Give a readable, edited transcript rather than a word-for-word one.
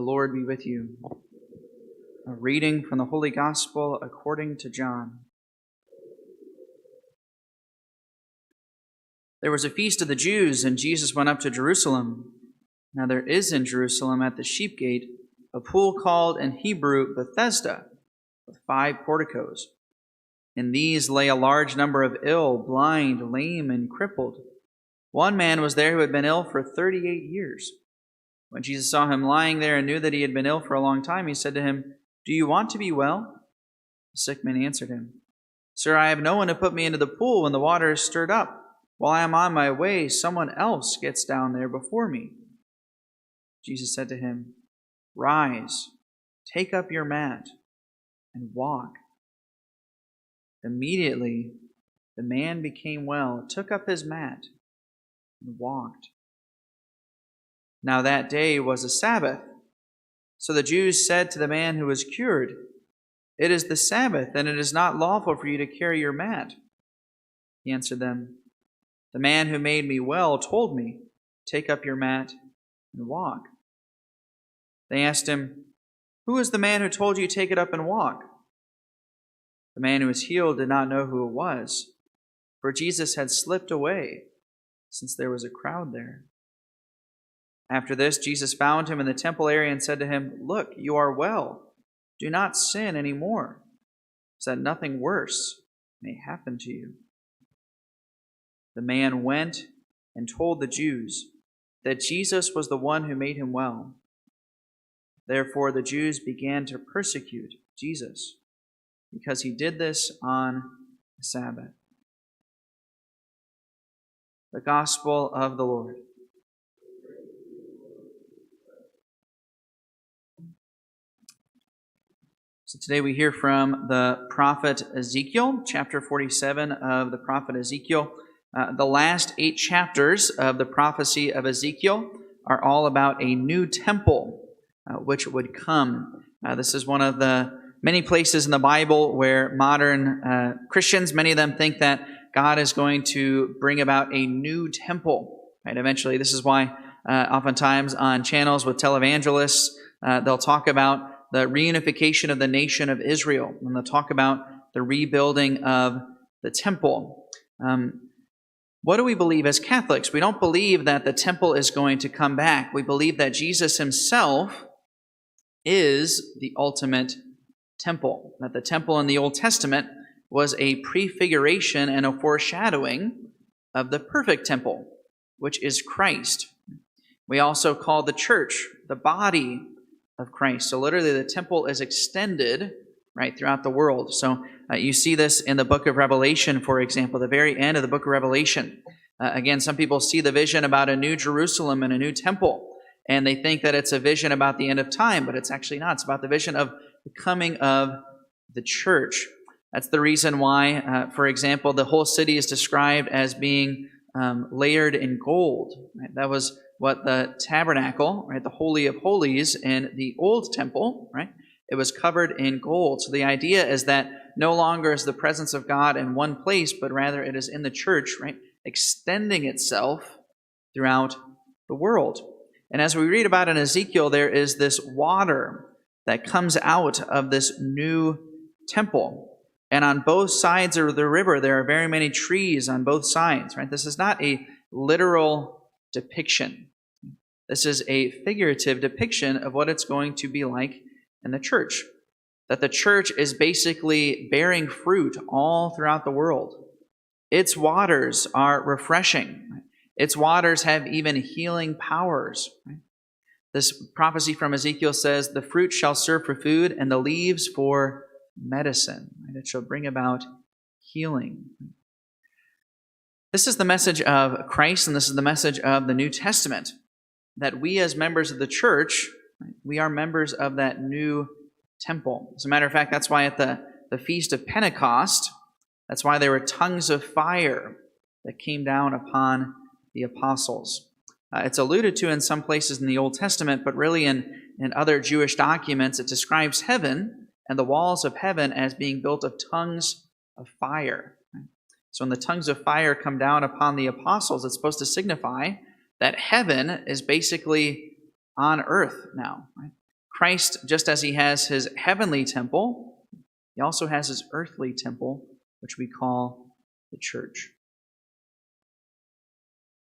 The Lord be with you. A reading from the Holy Gospel according to John. There was a feast of the Jews, and Jesus went up to Jerusalem. Now there is in Jerusalem at the sheep gate a pool called in Hebrew Bethesda, with 5 porticos. In these lay a large number of ill, blind, lame, and crippled. One man was there who had been ill for 38 years. When Jesus saw him lying there and knew that he had been ill for a long time, he said to him, "Do you want to be well?" The sick man answered him, "Sir, I have no one to put me into the pool when the water is stirred up. While I am on my way, someone else gets down there before me." Jesus said to him, "Rise, take up your mat, and walk." Immediately the man became well, took up his mat, and walked. Now that day was a Sabbath. So the Jews said to the man who was cured, "It is the Sabbath, and it is not lawful for you to carry your mat." He answered them, "The man who made me well told me, 'Take up your mat and walk.'" They asked him, "Who is the man who told you, 'Take it up and walk'?" The man who was healed did not know who it was, for Jesus had slipped away, since there was a crowd there. After this, Jesus found him in the temple area and said to him, "Look, you are well. Do not sin any more, so that nothing worse may happen to you." The man went and told the Jews that Jesus was the one who made him well. Therefore the Jews began to persecute Jesus, because he did this on the Sabbath. The Gospel of the Lord. So today we hear from the prophet Ezekiel, chapter 47 of the prophet Ezekiel. The last 8 chapters of the prophecy of Ezekiel are all about a new temple which would come. This is one of the many places in the Bible where modern Christians, many of them think that God is going to bring about a new temple. Right? Eventually, this is why oftentimes on channels with televangelists, they'll talk about the reunification of the nation of Israel, and they'll talk about the rebuilding of the temple. What do we believe as Catholics? We don't believe that the temple is going to come back. We believe that Jesus himself is the ultimate temple, that the temple in the Old Testament was a prefiguration and a foreshadowing of the perfect temple, which is Christ. We also call the church the body of Christ. So literally the temple is extended right throughout the world. So you see this in the book of Revelation, for example, the very end of the book of Revelation. Again, some people see the vision about a new Jerusalem and a new temple, and they think that it's a vision about the end of time, but it's actually not. It's about the vision of the coming of the church. That's the reason why, for example, the whole city is described as being layered in gold. Right? That was what the tabernacle, right, the Holy of Holies in the old temple, right, it was covered in gold. So the idea is that no longer is the presence of God in one place, but rather it is in the church, right, extending itself throughout the world. And as we read about in Ezekiel, there is this water that comes out of this new temple. And on both sides of the river, there are very many trees on both sides, right? This is not a literal depiction. This is a figurative depiction of what it's going to be like in the church. That the church is basically bearing fruit all throughout the world. Its waters are refreshing. Its waters have even healing powers. This prophecy from Ezekiel says, "The fruit shall serve for food, and the leaves for medicine." It shall bring about healing. This is the message of Christ, and this is the message of the New Testament, that we as members of the church, we are members of that new temple. As a matter of fact, that's why at the Feast of Pentecost, that's why there were tongues of fire that came down upon the apostles. It's alluded to in some places in the Old Testament, but really in other Jewish documents, it describes heaven and the walls of heaven as being built of tongues of fire. So when the tongues of fire come down upon the apostles, it's supposed to signify that heaven is basically on earth now. Right? Christ, just as he has his heavenly temple, he also has his earthly temple, which we call the church.